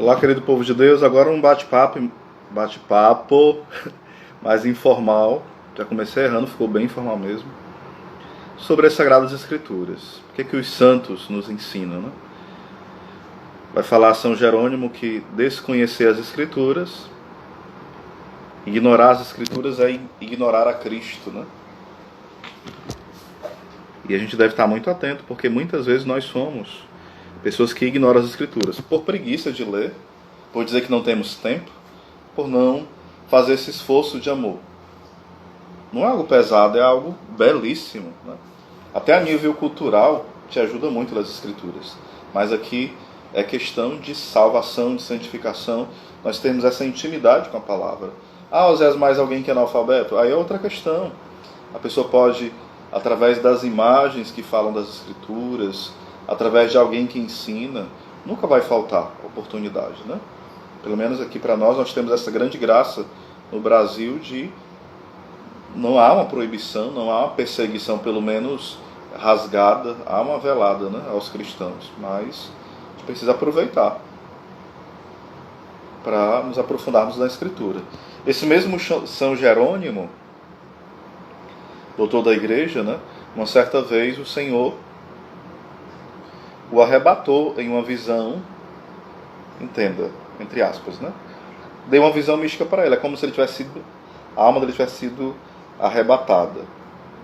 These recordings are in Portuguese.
Olá, querido povo de Deus. Agora um bate-papo mais informal. Já comecei errando, ficou bem informal mesmo. Sobre as Sagradas Escrituras. O que os santos nos ensinam, né? Vai falar São Jerônimo que desconhecer as Escrituras, ignorar as Escrituras é ignorar a Cristo, né? E a gente deve estar muito atento, porque muitas vezes nós somos pessoas que ignoram as Escrituras por preguiça de ler, por dizer que não temos tempo, por não fazer esse esforço de amor. Não é algo pesado, é algo belíssimo, né? Até a nível cultural te ajuda muito as Escrituras. Mas aqui é questão de salvação, de santificação. Nós temos essa intimidade com a palavra. Às vezes mais alguém que é analfabeto, aí é outra questão. A pessoa pode, através das imagens que falam das Escrituras, através de alguém que ensina, nunca vai faltar oportunidade, né? Pelo menos aqui para nós temos essa grande graça no Brasil de não há uma proibição, não há uma perseguição, pelo menos rasgada, há uma velada, né, aos cristãos, mas a gente precisa aproveitar para nos aprofundarmos na Escritura. Esse mesmo São Jerônimo, doutor da igreja, né, uma certa vez o Senhor o arrebatou em uma visão, entenda, entre aspas, né? Deu uma visão mística para ele, é como se ele tivesse sido, a alma dele tivesse sido arrebatada.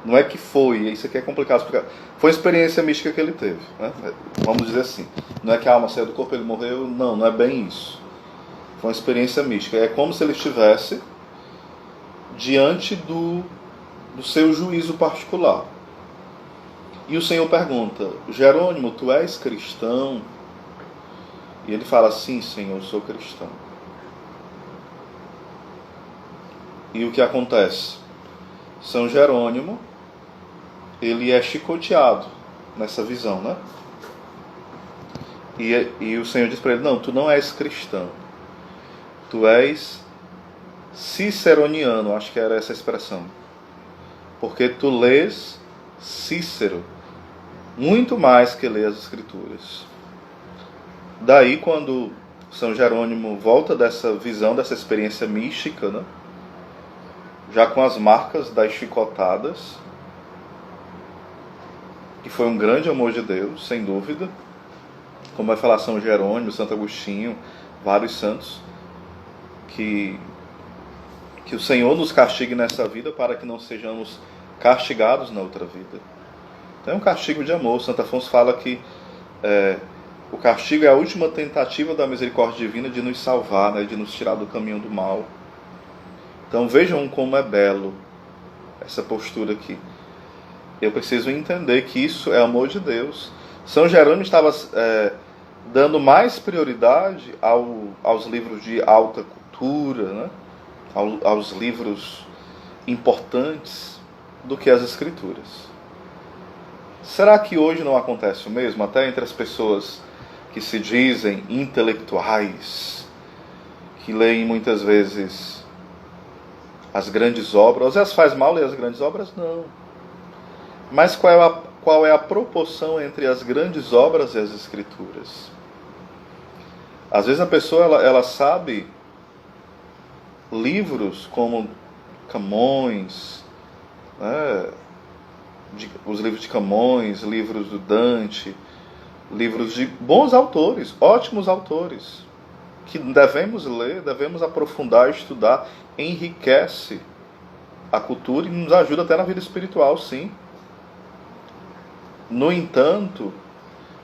Não é que foi, isso aqui é complicado explicar. Foi a experiência mística que ele teve, né? Vamos dizer assim. Não é que a alma saiu do corpo e ele morreu, não é bem isso. Foi uma experiência mística. É como se ele estivesse diante do seu juízo particular. E o Senhor pergunta: Jerônimo, tu és cristão? E ele fala: sim, Senhor, eu sou cristão. E o que acontece? São Jerônimo, ele é chicoteado nessa visão, né? E o Senhor diz para ele: não, tu não és cristão. Tu és ciceroniano, acho que era essa a expressão. Porque tu lês Cícero, muito mais que lê as Escrituras. Daí, quando São Jerônimo volta dessa visão, dessa experiência mística, né? Já com as marcas das chicotadas, que foi um grande amor de Deus, sem dúvida, como vai falar São Jerônimo, Santo Agostinho, vários santos, que o Senhor nos castigue nessa vida para que não sejamos castigados na outra vida. Então é um castigo de amor. Santo Afonso fala que o castigo é a última tentativa da misericórdia divina de nos salvar, né, de nos tirar do caminho do mal. Então vejam como é belo essa postura aqui. Eu preciso entender que isso é amor de Deus. São Jerônimo estava dando mais prioridade aos livros de alta cultura, né, aos livros importantes, do que as Escrituras. Será que hoje não acontece o mesmo? Até entre as pessoas que se dizem intelectuais, que leem muitas vezes as grandes obras. Às vezes faz mal ler as grandes obras? Não. Mas qual é a proporção entre as grandes obras e as Escrituras? Às vezes a pessoa ela sabe livros como Camões, né? Os livros de Camões, livros do Dante, livros de bons autores, ótimos autores, que devemos ler, devemos aprofundar, estudar, enriquece a cultura e nos ajuda até na vida espiritual, sim. No entanto,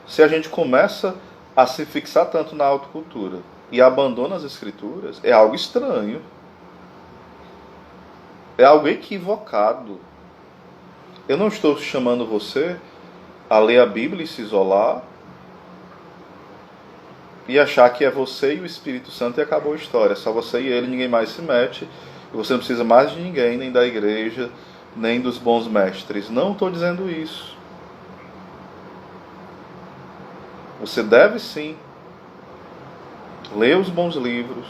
se a gente começa a se fixar tanto na autocultura e abandona as Escrituras, é algo estranho, é algo equivocado. Eu não estou chamando você a ler a Bíblia e se isolar e achar que é você e o Espírito Santo e acabou a história. É só você e ele, ninguém mais se mete. E você não precisa mais de ninguém, nem da igreja, nem dos bons mestres. Não estou dizendo isso. Você deve sim ler os bons livros,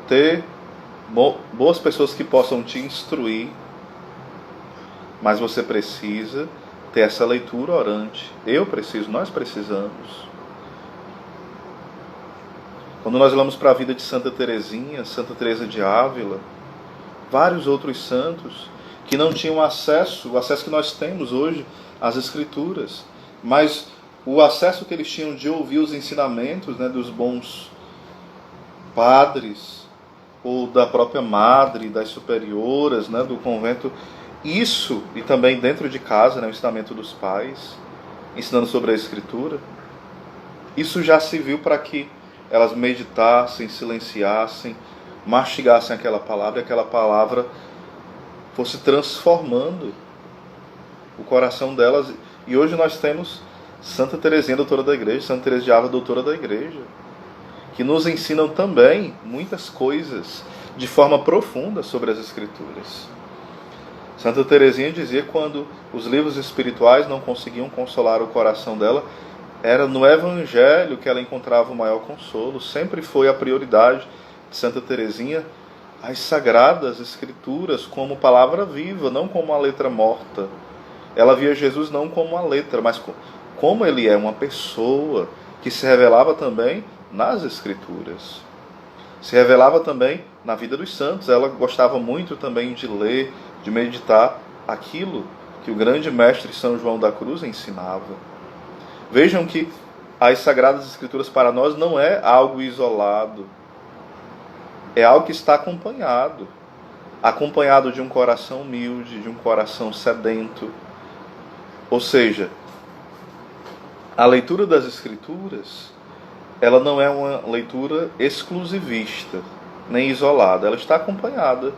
ter boas pessoas que possam te instruir, mas você precisa ter essa leitura orante. Nós precisamos. Quando nós olhamos para a vida de Santa Teresinha, Santa Teresa de Ávila, vários outros santos que não tinham acesso, o acesso que nós temos hoje às Escrituras, mas o acesso que eles tinham de ouvir os ensinamentos, né, dos bons padres, ou da própria madre, das superioras, né, do convento, isso, e também dentro de casa, né, o ensinamento dos pais, ensinando sobre a Escritura, isso já se viu para que elas meditassem, silenciassem, mastigassem aquela palavra, e aquela palavra fosse transformando o coração delas. E hoje nós temos Santa Teresinha, doutora da Igreja, Santa Teresa de Ávila, doutora da Igreja, que nos ensinam também muitas coisas de forma profunda sobre as Escrituras. Santa Teresinha dizia que quando os livros espirituais não conseguiam consolar o coração dela, era no Evangelho que ela encontrava o maior consolo. Sempre foi a prioridade de Santa Teresinha as Sagradas Escrituras como palavra viva, não como uma letra morta. Ela via Jesus não como uma letra, mas como ele é uma pessoa que se revelava também nas Escrituras. Se revelava também na vida dos santos. Ela gostava muito também de ler, de meditar aquilo que o grande mestre São João da Cruz ensinava. Vejam que as Sagradas Escrituras para nós não é algo isolado. É algo que está acompanhado. Acompanhado de um coração humilde, de um coração sedento. Ou seja, a leitura das Escrituras, ela não é uma leitura exclusivista, nem isolada. Ela está acompanhada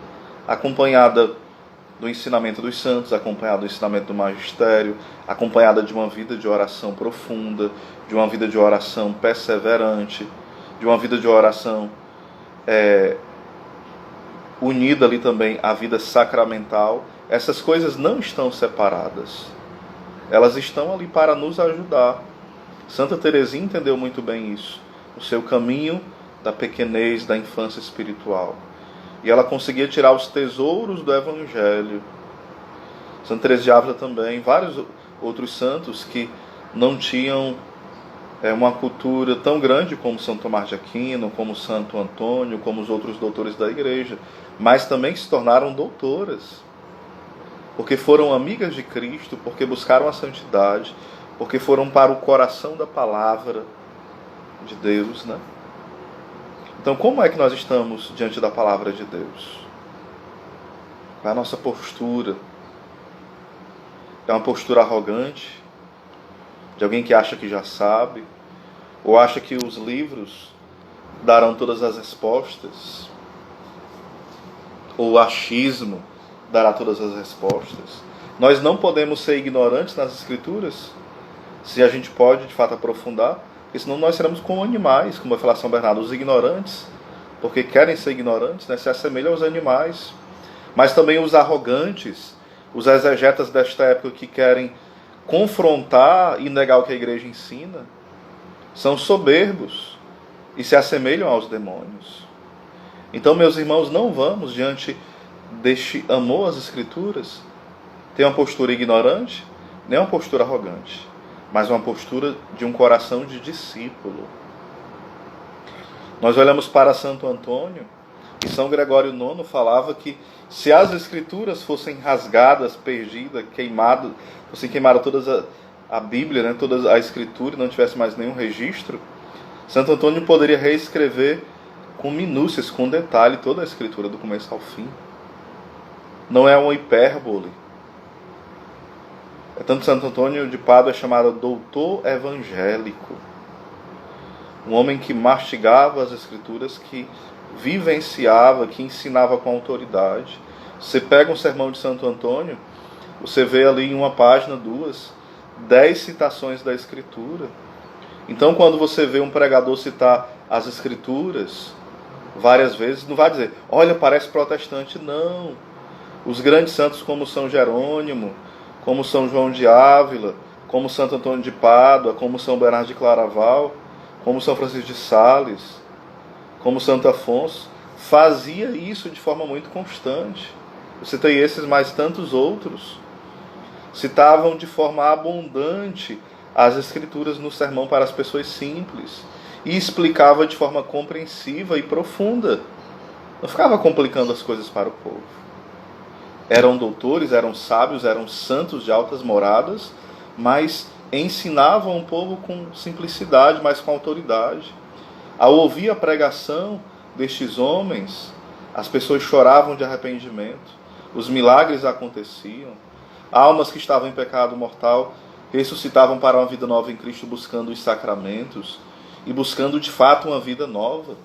do ensinamento dos santos, acompanhada do ensinamento do magistério, acompanhada de uma vida de oração profunda, de uma vida de oração perseverante, de uma vida de oração unida ali também à vida sacramental. Essas coisas não estão separadas. Elas estão ali para nos ajudar. Santa Teresinha entendeu muito bem isso, o seu caminho da pequenez, da infância espiritual. E ela conseguia tirar os tesouros do Evangelho. Santa Teresa de Ávila também, vários outros santos que não tinham uma cultura tão grande como São Tomás de Aquino, como Santo Antônio, como os outros doutores da Igreja, mas também se tornaram doutoras, porque foram amigas de Cristo, porque buscaram a santidade, porque foram para o coração da palavra de Deus, né? Então, como é que nós estamos diante da palavra de Deus? Qual é a nossa postura? É uma postura arrogante, de alguém que acha que já sabe, ou acha que os livros darão todas as respostas, ou o achismo dará todas as respostas? Nós não podemos ser ignorantes nas Escrituras, se a gente pode de fato aprofundar, porque senão nós seremos como animais, como vai falar São Bernardo. Os ignorantes, porque querem ser ignorantes, né, se assemelham aos animais. Mas também os arrogantes, os exegetas desta época que querem confrontar e negar o que a Igreja ensina, são soberbos e se assemelham aos demônios. Então, meus irmãos, não vamos diante deste amor às Escrituras ter uma postura ignorante, nem uma postura arrogante, mas uma postura de um coração de discípulo. Nós olhamos para Santo Antônio, e São Gregório IX falava que se as Escrituras fossem rasgadas, perdidas, queimadas, fossem queimadas toda a Bíblia, né, toda a Escritura, e não tivesse mais nenhum registro, Santo Antônio poderia reescrever com minúcias, com detalhe, toda a Escritura, do começo ao fim. Não é uma hipérbole. Tanto Santo Antônio de Pádua é chamado doutor evangélico. Um homem que mastigava as Escrituras, que vivenciava, que ensinava com autoridade. Você pega um sermão de Santo Antônio, você vê ali em uma página, 10 citações da Escritura. Então, quando você vê um pregador citar as Escrituras várias vezes, não vai dizer, olha, parece protestante. Não. Os grandes santos como São Jerônimo, como São João de Ávila, como Santo Antônio de Pádua, como São Bernardo de Claraval, como São Francisco de Sales, como Santo Afonso, fazia isso de forma muito constante. Eu citei esses, mais tantos outros. Citavam de forma abundante as Escrituras no sermão para as pessoas simples. e explicava de forma compreensiva e profunda. Não ficava complicando as coisas para o povo. Eram doutores, eram sábios, eram santos de altas moradas, mas ensinavam o povo com simplicidade, mas com autoridade. Ao ouvir a pregação destes homens, as pessoas choravam de arrependimento, os milagres aconteciam, almas que estavam em pecado mortal ressuscitavam para uma vida nova em Cristo, buscando os sacramentos e buscando de fato uma vida nova.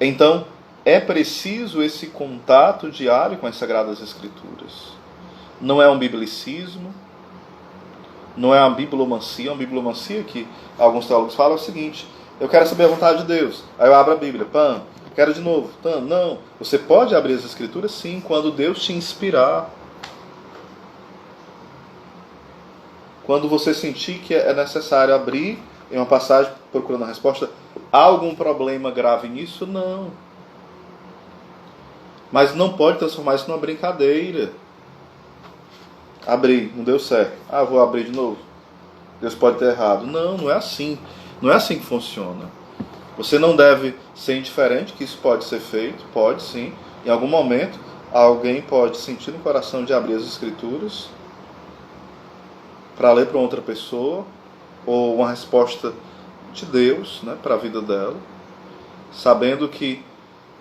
Então, é preciso esse contato diário com as Sagradas Escrituras. Não é um biblicismo, não é uma bibliomancia. Uma bibliomancia que alguns teólogos falam é o seguinte: eu quero saber a vontade de Deus, aí eu abro a Bíblia, pam, quero de novo, pam. Não, você pode abrir as Escrituras sim, quando Deus te inspirar. Quando você sentir que é necessário abrir em uma passagem procurando a resposta, há algum problema grave nisso? Não. Mas não pode transformar isso numa brincadeira. Abrir, não deu certo. Vou abrir de novo. Deus pode ter errado. Não, não é assim. Não é assim que funciona. Você não deve ser indiferente que isso pode ser feito. Pode sim. Em algum momento, alguém pode sentir no coração de abrir as Escrituras para ler para outra pessoa, ou uma resposta de Deus, né, para a vida dela, sabendo que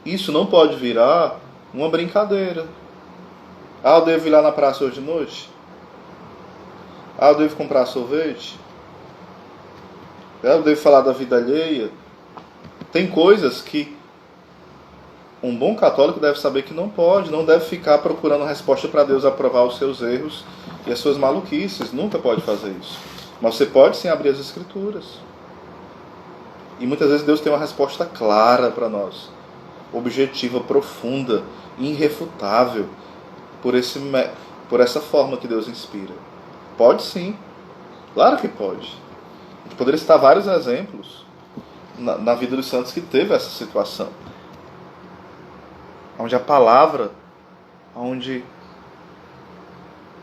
isso não pode virar uma brincadeira. Eu devo ir lá na praça hoje de noite? Eu devo comprar sorvete? Eu devo falar da vida alheia? Tem coisas que um bom católico deve saber que não pode, não deve ficar procurando resposta para Deus aprovar os seus erros e as suas maluquices. Nunca pode fazer isso. Mas você pode sim abrir as Escrituras. E muitas vezes Deus tem uma resposta clara para nós, objetiva, profunda, irrefutável, por essa forma que Deus inspira. Pode sim, claro que pode. A gente poderia citar vários exemplos na vida dos santos que teve essa situação, onde a palavra, onde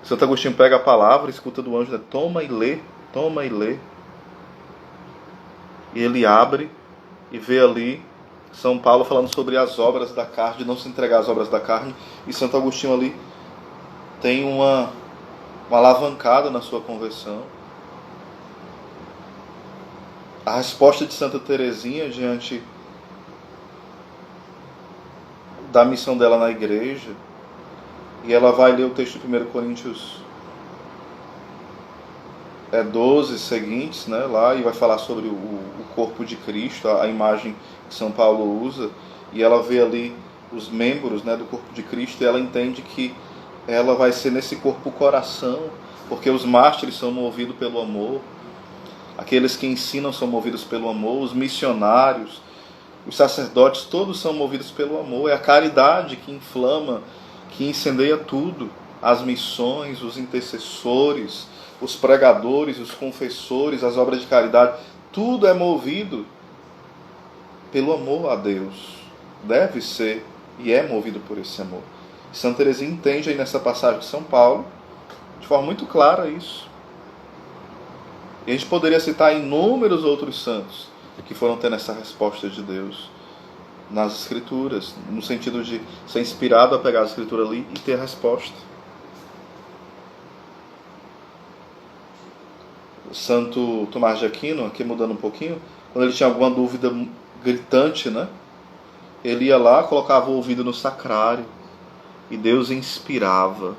Santo Agostinho pega a palavra, escuta do anjo, né? Toma e lê, toma e lê. E ele abre e vê ali São Paulo falando sobre as obras da carne, de não se entregar às obras da carne, e Santo Agostinho ali tem uma alavancada na sua conversão. A resposta de Santa Teresinha diante da missão dela na igreja, e ela vai ler o texto de 1 Coríntios 12 seguintes, né, lá, e vai falar sobre o corpo de Cristo, a imagem que São Paulo usa, e ela vê ali os membros, né, do corpo de Cristo, e ela entende que ela vai ser nesse corpo o coração, porque os mártires são movidos pelo amor, aqueles que ensinam são movidos pelo amor, os missionários, os sacerdotes, todos são movidos pelo amor. É a caridade que inflama, que incendeia tudo. As missões, os intercessores, os pregadores, os confessores, as obras de caridade, tudo é movido pelo amor a Deus. Deve ser e é movido por esse amor. Santa Teresinha entende aí nessa passagem de São Paulo, de forma muito clara, isso. E a gente poderia citar inúmeros outros santos que foram tendo essa resposta de Deus nas Escrituras, no sentido de ser inspirado a pegar a Escritura ali e ter a resposta. O Santo Tomás de Aquino, aqui mudando um pouquinho, quando ele tinha alguma dúvida gritante, né, ele ia lá, colocava o ouvido no sacrário e Deus inspirava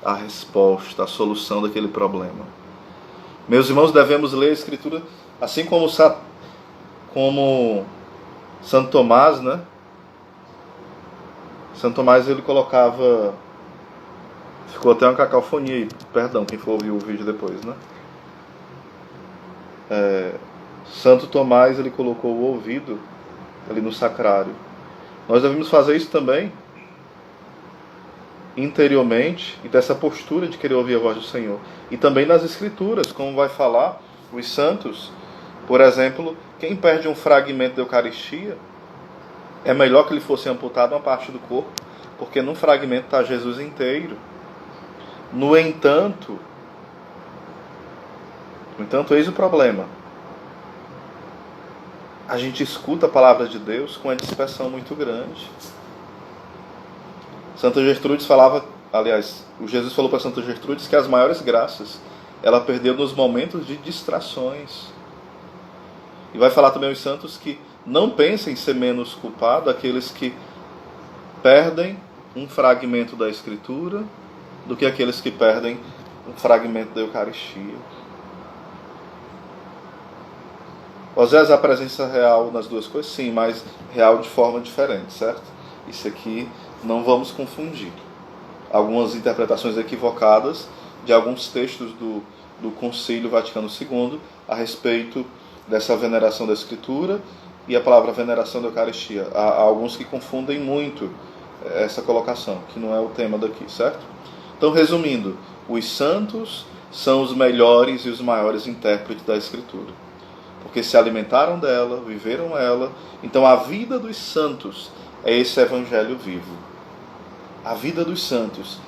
a resposta, a solução daquele problema. Meus irmãos, devemos ler a Escritura assim como Santo Tomás, né? Santo Tomás, ele colocava... Ficou até uma cacofonia aí, perdão, quem for ouvir o vídeo depois, né? Santo Tomás, ele colocou o ouvido ali no sacrário. Nós devemos fazer isso também interiormente, e dessa postura de querer ouvir a voz do Senhor. E também nas Escrituras, como vai falar os santos. Por exemplo, quem perde um fragmento da Eucaristia, é melhor que lhe fosse amputado uma parte do corpo, porque num fragmento está Jesus inteiro. No entanto, eis o problema. a gente escuta a palavra de Deus com uma dispersão muito grande. Santa Gertrudes falava, aliás, o Jesus falou para Santa Gertrudes que as maiores graças ela perdeu nos momentos de distrações. E vai falar também aos santos que não pensem ser menos culpado aqueles que perdem um fragmento da Escritura do que aqueles que perdem um fragmento da Eucaristia. Às vezes a presença real nas duas coisas, sim, mas real de forma diferente, certo? Isso aqui não vamos confundir. Algumas interpretações equivocadas de alguns textos do Concílio Vaticano II a respeito dessa veneração da Escritura e a palavra veneração da Eucaristia. Há alguns que confundem muito essa colocação, que não é o tema daqui, certo? Então, resumindo, os santos são os melhores e os maiores intérpretes da Escritura, porque se alimentaram dela, viveram ela. Então a vida dos santos é esse evangelho vivo. A vida dos santos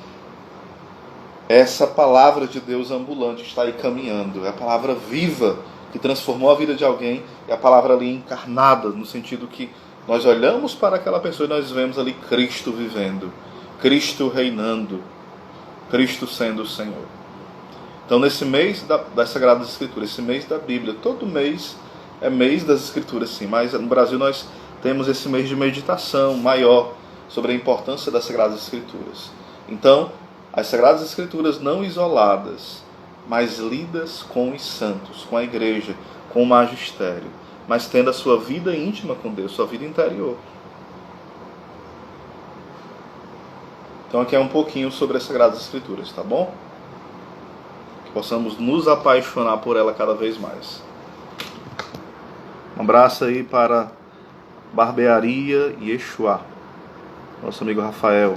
é essa palavra de Deus ambulante que está aí caminhando. É a palavra viva que transformou a vida de alguém. É a palavra ali encarnada, no sentido que nós olhamos para aquela pessoa e nós vemos ali Cristo vivendo, Cristo reinando, Cristo sendo o Senhor. Então, nesse mês das Sagradas Escrituras, esse mês da Bíblia, todo mês é mês das Escrituras, sim, mas no Brasil nós temos esse mês de meditação maior sobre a importância das Sagradas Escrituras. Então, as Sagradas Escrituras não isoladas, mas lidas com os santos, com a igreja, com o magistério, mas tendo a sua vida íntima com Deus, sua vida interior. Então, aqui é um pouquinho sobre as Sagradas Escrituras, tá bom? Que possamos nos apaixonar por ela cada vez mais. Um abraço aí para Barbearia Yeshua, nosso amigo Rafael.